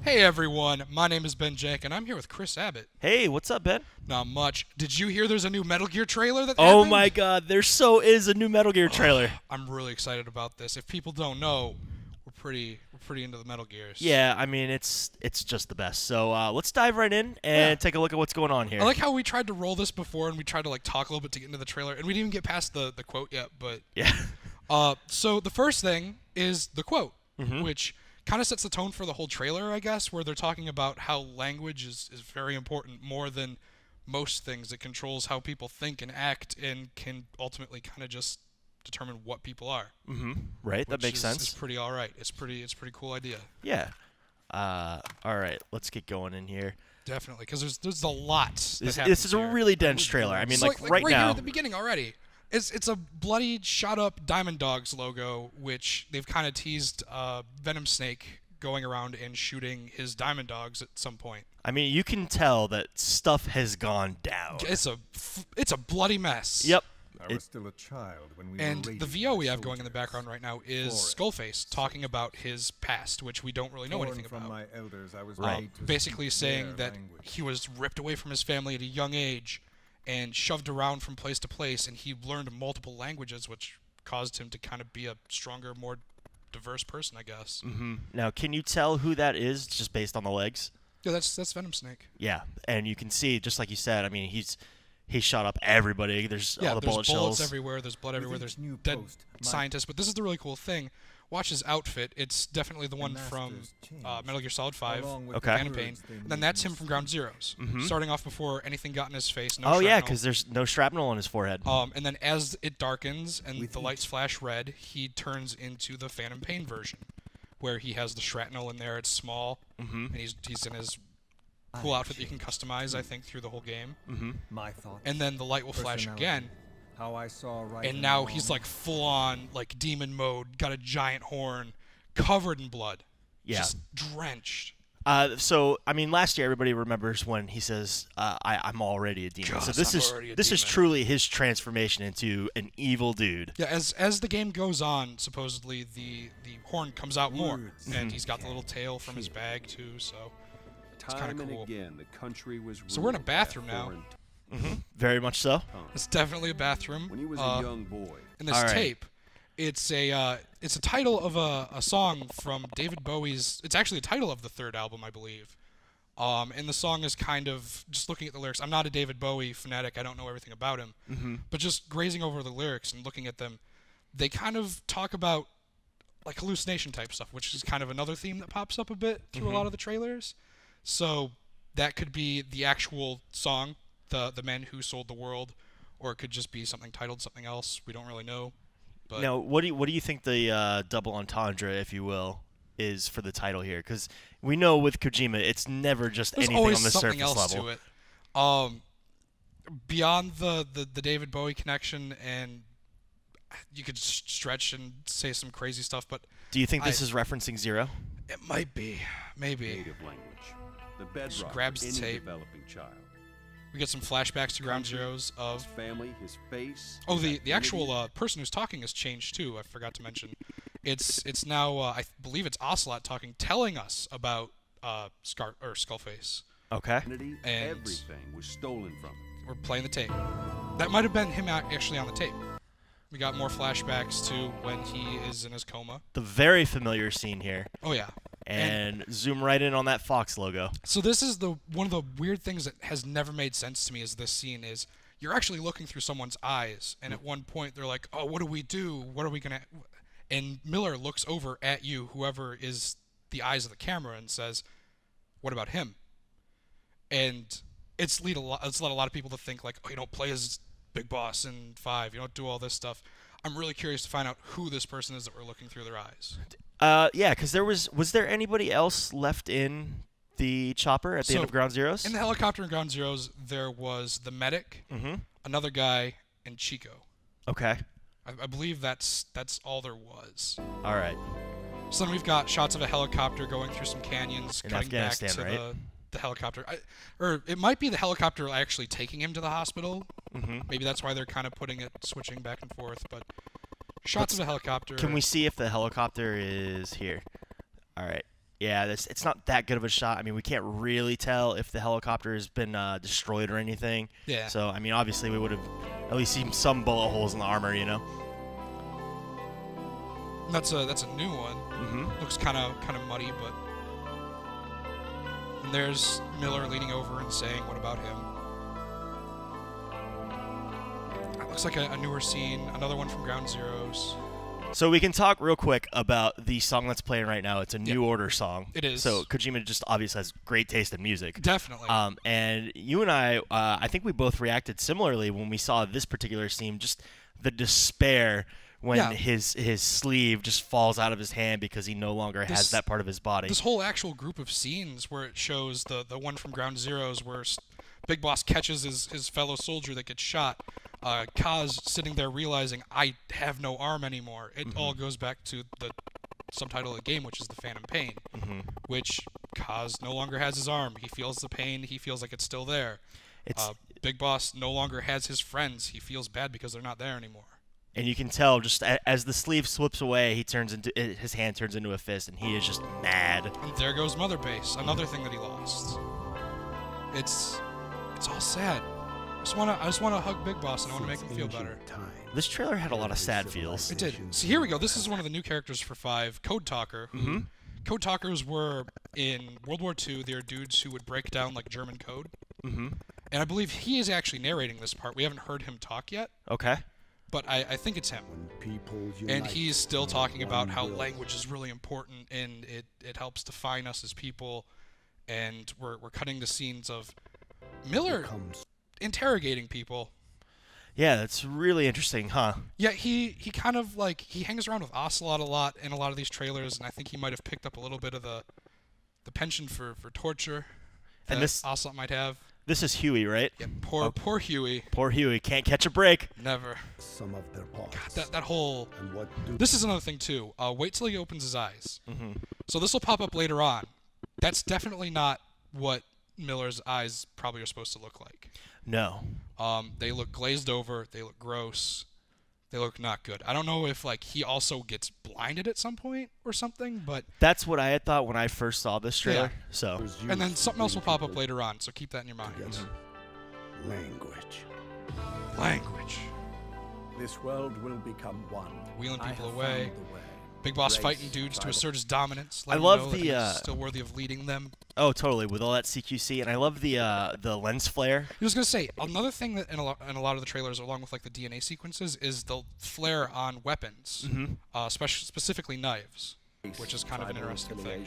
Hey everyone, my name is Ben Jank, and I'm here with Chris Abbott. Hey, what's up, Ben? Not much. Did you hear there's a new Metal Gear trailer that Oh happened? my god, there so is a new Metal Gear trailer. I'm really excited about this. If people don't know, we're pretty into the Metal Gears. Yeah, I mean, it's just the best. So let's dive right in and take a look at what's going on here. I like how we tried to roll this before, and we tried to like talk a little bit to get into the trailer, and we didn't even get past the quote yet. But yeah. So the first thing is the quote, Mm-hmm. which kind of sets the tone for the whole trailer, I guess, where they're talking about how language is very important, more than most things. It controls how people think and act, and can ultimately kind of just determine what people are. Mm-hmm. Right, that makes sense. It's pretty all right. It's pretty cool idea. Yeah. All right, let's get going in here. Definitely, because there's a lot. This is a really dense trailer. I mean, So, like right now. here at the beginning already. It's a bloody, shot-up Diamond Dogs logo, which they've kind of teased Venom Snake going around and shooting his Diamond Dogs at some point. I mean, you can tell that stuff has gone down. It's a bloody mess. Yep. I was still a child when we And were the VO we have going in the background right now is Skullface talking about his past, which we don't really know anything from about. my elders, I was Right. made to Basically speak saying their that language. he was ripped away from his family at a young age and shoved around from place to place, and he learned multiple languages, which caused him to kind of be a stronger, more diverse person, I guess. Mm-hmm. Now, can you tell who that is just based on the legs? Yeah, that's Venom Snake. Yeah, and you can see, just like you said, I mean, he shot up everybody. There's all the there's bullet bullets shells. everywhere, there's blood everywhere, there's each new dead post, my scientists, but this is the really cool thing. Watch his outfit. It's definitely the one from masters changed, Metal Gear Solid 5, along with Okay. the Phantom Pain, words they and then made that's me him from Ground Zeroes, Mhm. starting off before anything got in his face. No Oh yeah, shrapnel. because there's no shrapnel on his forehead. And then as it darkens and With the each- lights flash red, he turns into the Phantom Pain version, where he has the shrapnel in there. It's small, Mm-hmm. and he's in his cool outfit that you can customize, I think, through the whole game. Mm-hmm. my thoughts, And then the light will flash personality, again, how I saw right and now he's like full on like demon mode, got a giant horn, covered in blood, Yeah. just drenched. So I mean, last year everybody remembers when he says, "I'm already a demon." So Gosh, this I'm is already a this is demon. truly his transformation into an evil dude. Yeah, as the game goes on, supposedly the horn comes out more, Words and he's got the little tail from his bag too. So it's kind Time of cool. and again, the country was So we're in a ruled by bathroom now. foreign Mm-hmm. Very much so. tongue. It's definitely a bathroom. When he was Uh, a young boy, in this All right. tape, it's a title of a song from David Bowie's. It's actually a title of the third album, I believe. And the song is kind of just looking at the lyrics. I'm not a David Bowie fanatic. I don't know everything about him. Mm-hmm. But just grazing over the lyrics and looking at them, they kind of talk about like hallucination type stuff, which is kind of another theme that pops up a bit through a lot of the trailers. So that could be the actual song, the Men Who Sold the World, or it could just be something titled something else. We don't really know. But Now, what do you think the double entendre, if you will, is for the title here? Because we know with Kojima, it's never just there's anything always on the something surface else level. to it. Beyond the David Bowie connection, and you could stretch and say some crazy stuff, but Do you think this is referencing Zero? it might be, maybe. native language, the bedrock grabs of the any tape. developing child. We get some flashbacks to Ground Country, Zeroes His of. family, his face. Oh, his the actual identity. person who's talking has changed too. I forgot to mention. It's now I believe it's Ocelot talking, telling us about Skullface. Okay. Identity, and- everything was stolen from him. We're playing the tape. That might have been him actually on the tape. We got more flashbacks to when he is in his coma. The very familiar scene here, Oh yeah. and zoom right in on that Fox logo. So this is one of the weird things that has never made sense to me is this scene is you're actually looking through someone's eyes, and at one point they're like, "Oh, what do we do? What are we gonna?" And Miller looks over at you, whoever is the eyes of the camera, and says, "What about him?" And it's led a lot of people to think like, "Oh, you don't play as Big Boss in 5. You don't do all this stuff." I'm really curious to find out who this person is that we're looking through their eyes. Yeah, because was there anybody else left in the chopper at the end So, of Ground Zeroes? In the helicopter in Ground Zeroes, there was the medic, Mm-hmm. another guy, and Chico. Okay. I believe that's all there was. All right. So then we've got shots of a helicopter going through some canyons, In cutting back Afghanistan, to right? the helicopter. Or it might be the helicopter actually taking him to the hospital. Mm-hmm. Maybe that's why they're kind of putting it, switching back and forth. But shots of a helicopter. Can we see if the helicopter is here? All right. Yeah, it's not that good of a shot. I mean, we can't really tell if the helicopter has been destroyed or anything. Yeah. So, I mean, obviously we would have at least seen some bullet holes in the armor, you know? That's a new one. Looks kind of muddy, but... And there's Miller leaning over and saying, "What about him?" That looks like a newer scene, another one from Ground Zeroes. So we can talk real quick about the song that's playing right now. It's a New Order song. It is. So Kojima just obviously has great taste in music. Definitely. And you and I think we both reacted similarly when we saw this particular scene, just the despair when his sleeve just falls out of his hand because he no longer has that part of his body. This whole actual group of scenes where it shows the one from Ground Zeroes where Big Boss catches his fellow soldier that gets shot, Kaz sitting there realizing, I have no arm anymore. It all goes back to the subtitle of the game, which is the Phantom Pain, which Kaz no longer has his arm. He feels the pain. He feels like it's still there. Big Boss no longer has his friends. He feels bad because they're not there anymore. And you can tell just as the sleeve slips away, his hand turns into a fist, and he is just mad. And there goes Mother Base, another thing that he lost. It's all sad. I just wanna hug Big Boss and I wanna make him feel better. This trailer had a lot of sad feels. It did. So here we go. This is one of the new characters for 5, Code Talker. Code Talkers were in World War II. They are dudes who would break down like German code. And I believe he is actually narrating this part. We haven't heard him talk yet. Okay. But I think it's him. And he's still talking about how language is really important and it helps define us as people. And we're cutting the scenes of Miller interrogating people. Yeah, that's really interesting, huh? Yeah, he kind of like, he hangs around with Ocelot a lot in a lot of these trailers, and I think he might have picked up a little bit of the penchant for torture that Ocelot might have. This is Huey, right? Yeah, poor Huey. Poor Huey, can't catch a break. Never. Some of their parts. God, that whole... This is another thing, too. Wait till he opens his eyes. So this will pop up later on. That's definitely not what Miller's eyes probably are supposed to look like. No. They look glazed over. They look gross. They look not good. I don't know if like he also gets blinded at some point or something, but that's what I had thought when I first saw this trailer. Yeah. So, and then something else will pop up later on. So keep that in your mind. Language. This world will become one. Wheeling people away. Big Boss fighting dudes to assert his dominance. I love the he's still worthy of leading them. Oh, totally, with all that CQC, and I love the lens flare. I was gonna say another thing that in a lot of the trailers, along with like the DNA sequences, is the flare on weapons, specifically knives, which is kind of an interesting thing.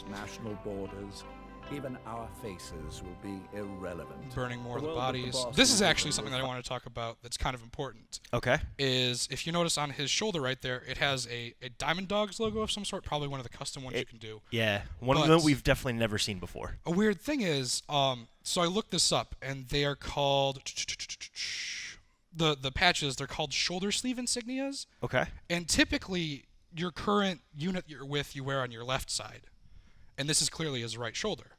National borders, even our faces will be irrelevant. Burning more of the bodies. This is actually something that I want to talk about that's kind of important. Okay. Is if you notice on his shoulder right there, it has a Diamond Dogs logo of some sort, probably one of the custom ones you can do. Yeah, one of them we've definitely never seen before. A weird thing is, so I looked this up, and they are called the patches. They're called shoulder sleeve insignias. Okay. And typically, your current unit you're with, you wear on your left side. And this is clearly his right shoulder.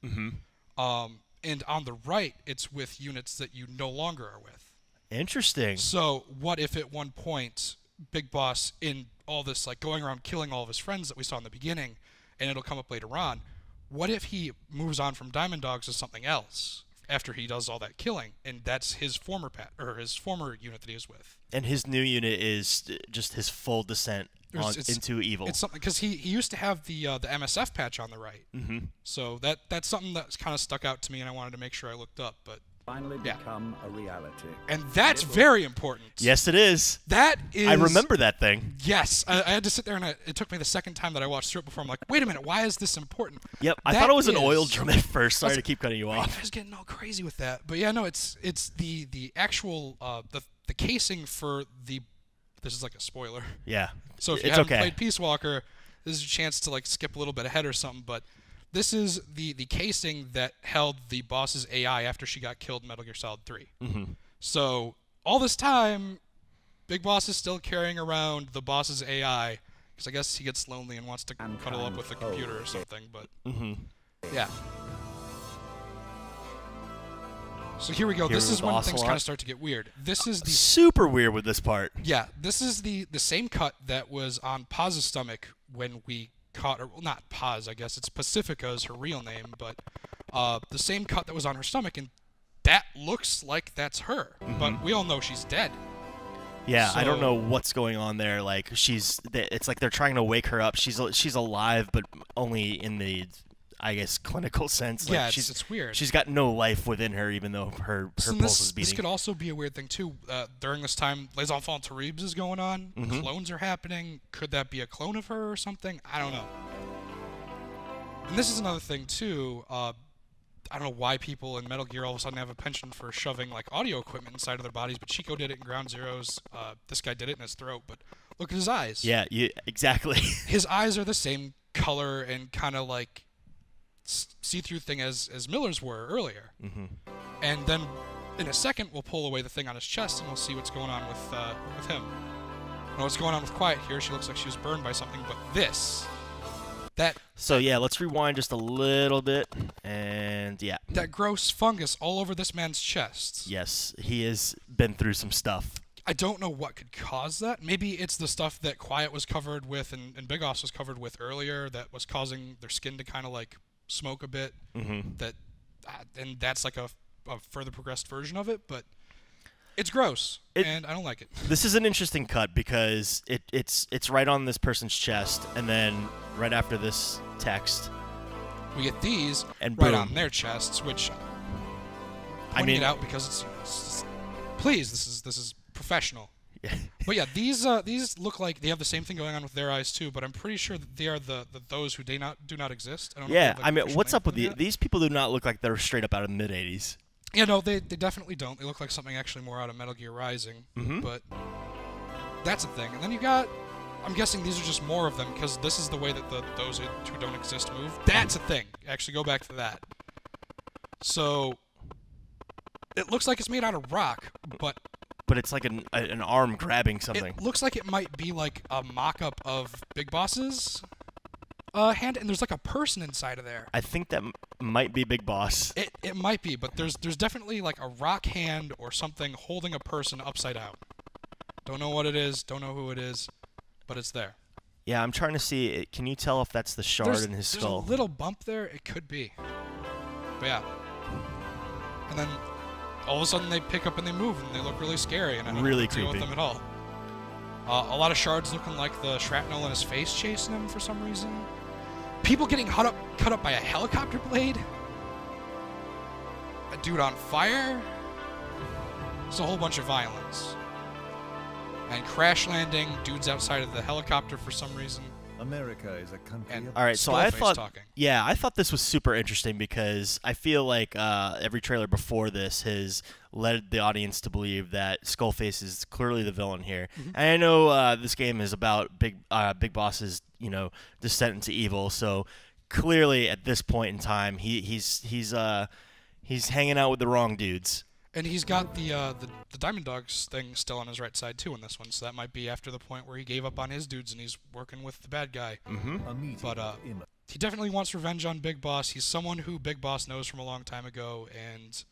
And on the right, it's with units that you no longer are with. Interesting. So what if at one point, Big Boss, in all this, like going around killing all of his friends that we saw in the beginning, and it'll come up later on, what if he moves on from Diamond Dogs to something else after he does all that killing, and that's his former his former unit that he was with? And his new unit is just his full descent into evil. It's something because he used to have the MSF patch on the right, so that's something that's kind of stuck out to me, and I wanted to make sure I looked up. But finally become a reality, and that's very important. Yes, it is. That is. I remember that thing. Yes, I had to sit there, and it took me the second time that I watched through it before. I'm like, wait a minute, why is this important? Yep, I thought it was an oil drum at first. Sorry to keep cutting you off. I was getting all crazy with that, but yeah, no, it's the actual the casing for the. This is like a spoiler. Yeah. So if you haven't played Peace Walker, this is a chance to like skip a little bit ahead or something. But this is the casing that held the boss's AI after she got killed in Metal Gear Solid 3. So all this time, Big Boss is still carrying around the boss's AI because I guess he gets lonely and wants to cuddle up with the computer or something. But yeah. So here we go. This is when things kind of start to get weird. This is the super weird with this part. Yeah, this is the same cut that was on Paz's stomach when we caught, or well, not Paz, I guess it's Pacifica is her real name, but the same cut that was on her stomach, and that looks like that's her. But we all know she's dead. Yeah, I don't So- know what's going on there. Like it's like they're trying to wake her up. She's alive, but only in the, I guess, clinical sense. Like Yeah, it's weird. She's got no life within her, even though her So pulse is this beating. could also be a weird thing too. During this time, Les Enfants Terribles is going on. Clones are happening. Could that be a clone of her or something? I don't know. And this is another thing too. I don't know why people in Metal Gear all of a sudden have a penchant for shoving like audio equipment inside of their bodies, but Chico did it in Ground Zeroes. This guy did it in his throat, but look at his eyes. Yeah, exactly. His eyes are the same color and kind of like see-through thing as Miller's were earlier. And then in a second, we'll pull away the thing on his chest and we'll see what's going on with him. Now, what's going on with Quiet here? She looks like she was burned by something, but So yeah, let's rewind just a little bit, and yeah. that gross fungus all over this man's chest. Yes, he has been through some stuff. I don't know what could cause that. Maybe it's the stuff that Quiet was covered with and Big Boss was covered with earlier that was causing their skin to kind of like smoke a bit. That, and that's like a further progressed version of it, but it's gross, and I don't like it. This is an interesting cut because it's right on this person's chest, and then right after this text, we get these and right boom. on their chests, which I pointing mean, it out because it's please, this is professional. Yeah. But yeah, these look like they have the same thing going on with their eyes too. But I'm pretty sure that they are those who do not exist. I don't know if they Yeah, have, like, I mean, official what's name up with for them yet. these people? Do not look like they're straight up out of the mid '80s. Yeah, no, they definitely don't. They look like something actually more out of Metal Gear Rising. But that's a thing. And then you got, I'm guessing these are just more of them because this is the way that those who don't exist move. That's a thing. Actually, go back to that. So it looks like it's made out of rock, but it's like an arm grabbing something. it looks like it might be like a mock-up of Big Boss's hand, and there's like a person inside of there. I think that might be Big Boss. It might be, but there's definitely like a rock hand or something holding a person upside down. Don't know what it is, don't know who it is, but it's there. Yeah, I'm trying to see. Can you tell if that's the shard in his skull? There's a little bump there. It could be. But yeah. And then all of a sudden they pick up and they move, and they look really scary, and I don't Really know what to deal with creepy. them at all. A lot of shards looking like the shrapnel in his face chasing him for some reason. People getting cut up by a helicopter blade. A dude on fire. It's a whole bunch of violence. And crash landing, dudes outside of the helicopter for some reason. America is a country And of All right, so I Skullface thought, talking. yeah, I thought this was super interesting because I feel like every trailer before this has led the audience to believe that Skullface is clearly the villain here. And I know this game is about Big Boss's, descent into evil. So clearly, at this point in time, he's hanging out with the wrong dudes. And he's got the Diamond Dogs thing still on his right side too in this one, so that might be after the point where he gave up on his dudes and he's working with the bad guy. a meeting But of image. he definitely wants revenge on Big Boss. He's someone who Big Boss knows from a long time ago, and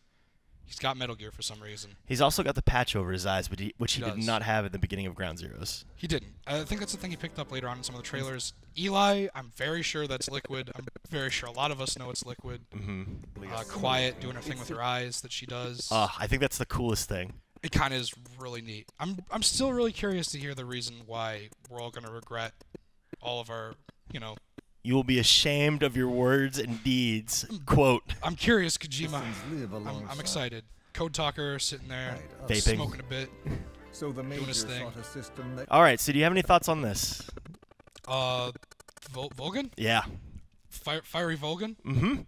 he's got Metal Gear for some reason. He's also got the patch over his eyes, which he He did does. not have at the beginning of Ground Zeroes. He didn't. I think that's the thing he picked up later on in some of the trailers. Eli, I'm very sure that's Liquid. I'm very sure a lot of us know it's Liquid. Quiet, doing her thing with her eyes that she does. I think that's the coolest thing. It kind of is really neat. I'm still really curious to hear the reason why we're all going to regret all of our, You will be ashamed of your words and deeds. Quote. I'm curious, Kojima. Citizens live I'm alongside. excited. Code Talker sitting there, Vaping. smoking a bit. So the major his thing. sought a system that All right, so do you have any thoughts on this? Vulcan? Yeah. Fiery Vulcan?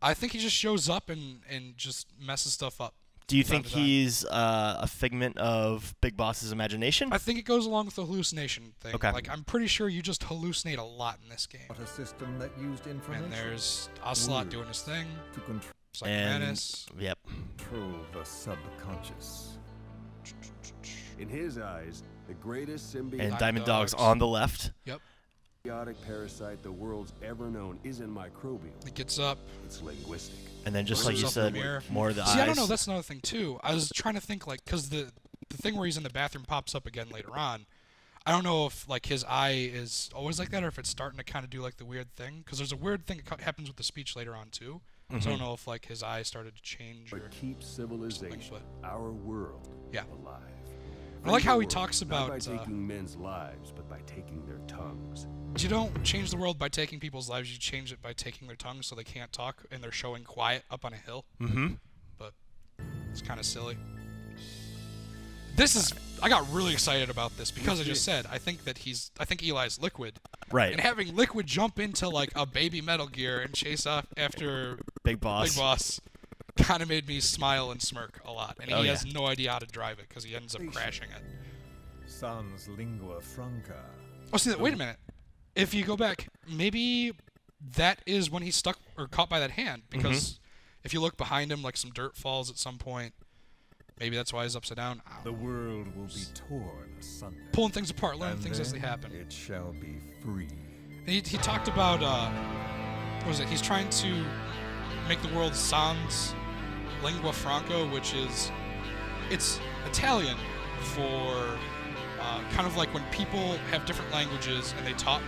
I think he just shows up and just messes stuff up. Do you from think time to time. he's a figment of Big Boss's imagination? I think it goes along with the hallucination thing. Okay. Like, I'm pretty sure you just hallucinate a lot in this game. sought a system that used information And there's Ocelot doing his thing. to control Psychomantis. Yep. the subconscious. In his eyes, the greatest And symbiotic Diamond Dog's Dogs. on the left. Yep. parasite the world's ever known isn't microbial, He gets up. it's linguistic. And then just Looks like you himself in said, the mirror. more of the See, eyes. I don't know. That's another thing, too. I was trying to think, like, because the thing where he's in the bathroom pops up again later on. I don't know if like his eye is always like that, or if it's starting to kind of do like the weird thing. Because there's a weird thing that happens with the speech later on too. So I don't know if like his eye started to change. But or keep civilization, our world, alive. I like how he World, talks about not by taking men's lives, but by taking their tongues. You don't change the world by taking people's lives. You change it by taking their tongues so they can't talk and they're showing quiet up on a hill. But it's kind of silly. This is. I got really excited about this because I just said I think Eli's Liquid. Right. And having Liquid jump into like a baby Metal Gear and chase off after Big Boss kind of made me smile and smirk a lot. And he has no idea how to drive it because he ends up crashing it. Sans lingua franca. Oh, see that? Wait a minute. If you go back, maybe that is when he's stuck or caught by that hand. Because if you look behind him, like some dirt falls at some point. Maybe that's why he's upside down. The world will be torn asunder. Pulling things apart, learning things as they happen. It shall be free. And he talked about, what was it? He's trying to make the world sans lingua franca, which is, it's Italian for kind of like when people have different languages and they talk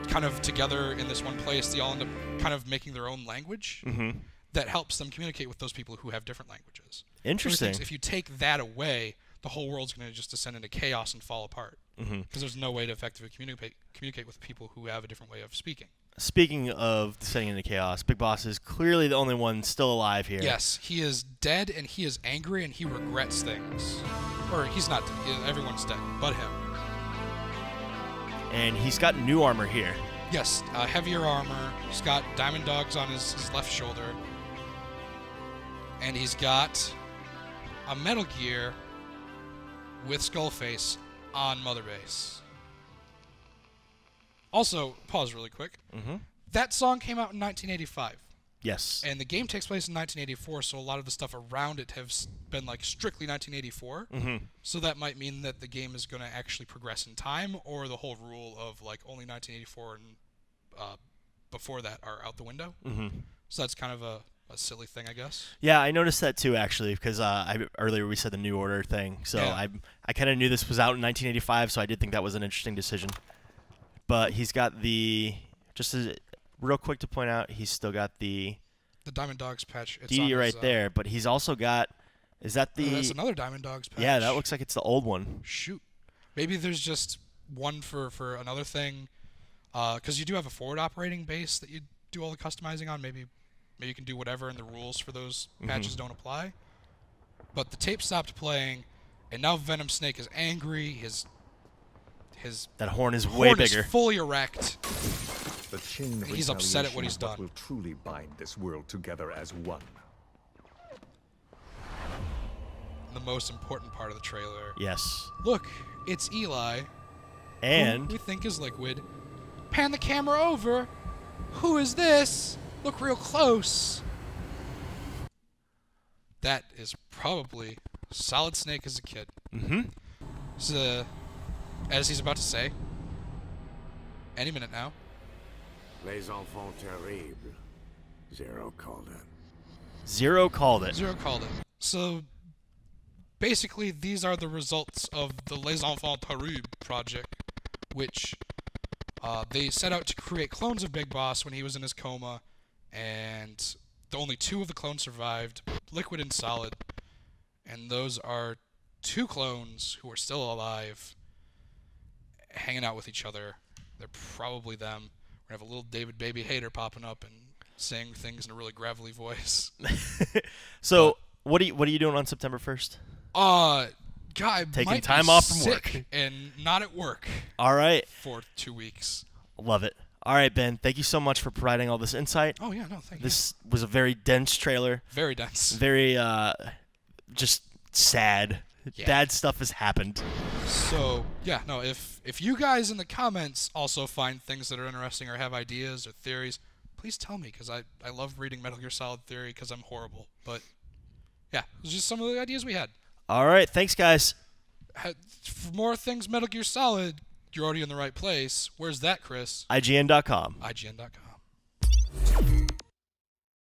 kind of together in this one place, they all end up kind of making their own language that helps them communicate with those people who have different languages. Interesting. If you take that away, the whole world's going to just descend into chaos and fall apart. Because there's no way to effectively communicate with people who have a different way of speaking. Speaking of descending into chaos, Big Boss is clearly the only one still alive here. Yes, he is dead, and he is angry, and he regrets things. Or he's not dead. Everyone's dead, but him. And he's got new armor here. Yes, heavier armor. He's got diamond dogs on his left shoulder. And he's got a Metal Gear with Skullface on Mother Base. Also, pause really quick. That song came out in 1985. Yes. And the game takes place in 1984, so a lot of the stuff around it has been like strictly 1984. So that might mean that the game is going to actually progress in time, or the whole rule of like only 1984 and before that are out the window. So that's kind of a silly thing, I guess. Yeah, I noticed that too, actually, because earlier we said the New Order thing. So I kind of knew this was out in 1985, so I did think that was an interesting decision. But he's got the, just as real quick to point out, he's still got the Diamond Dogs patch. It's D on right there, but he's also got, is that the... Oh, that's another Diamond Dogs patch. Yeah, that looks like it's the old one. Shoot. Maybe there's just one for another thing, because you do have a forward operating base that you do all the customizing on. Maybe you can do whatever, and the rules for those patches don't apply. But the tape stopped playing, and now Venom Snake is angry. His that horn is way bigger. Is fully erect. The chain of he's upset at what he's done. Will truly bind this world together as one. The most important part of the trailer. Yes. Look, it's Eli. And who we think is Liquid. Pan the camera over. Who is this? Look real close. That is probably Solid Snake as a kid. So, as he's about to say, any minute now. Les enfants terribles. Zero called it. Zero called it. Zero called it. So, basically, these are the results of the Les Enfants Terribles project, which they set out to create clones of Big Boss when he was in his coma, and only 2 of the clones survived, Liquid and Solid, and those are 2 clones who are still alive, hanging out with each other. They're probably them. We're going to have a little David Baby Hater popping up and saying things in a really gravelly voice. So, what are you doing on September 1st? God, taking time off from work and not at work. All right. For 2 weeks. Love it. All right, Ben. Thank you so much for providing all this insight. Oh yeah, no, thank you. This was a very dense trailer. Very dense. Very just sad. Yeah. Bad stuff has happened. So yeah, no. If you guys in the comments also find things that are interesting or have ideas or theories, please tell me, because I love reading Metal Gear Solid theory because I'm horrible. But yeah, it was just some of the ideas we had. All right, thanks guys. For more things Metal Gear Solid, you're already in the right place. Where's that, Chris? IGN.com. IGN.com.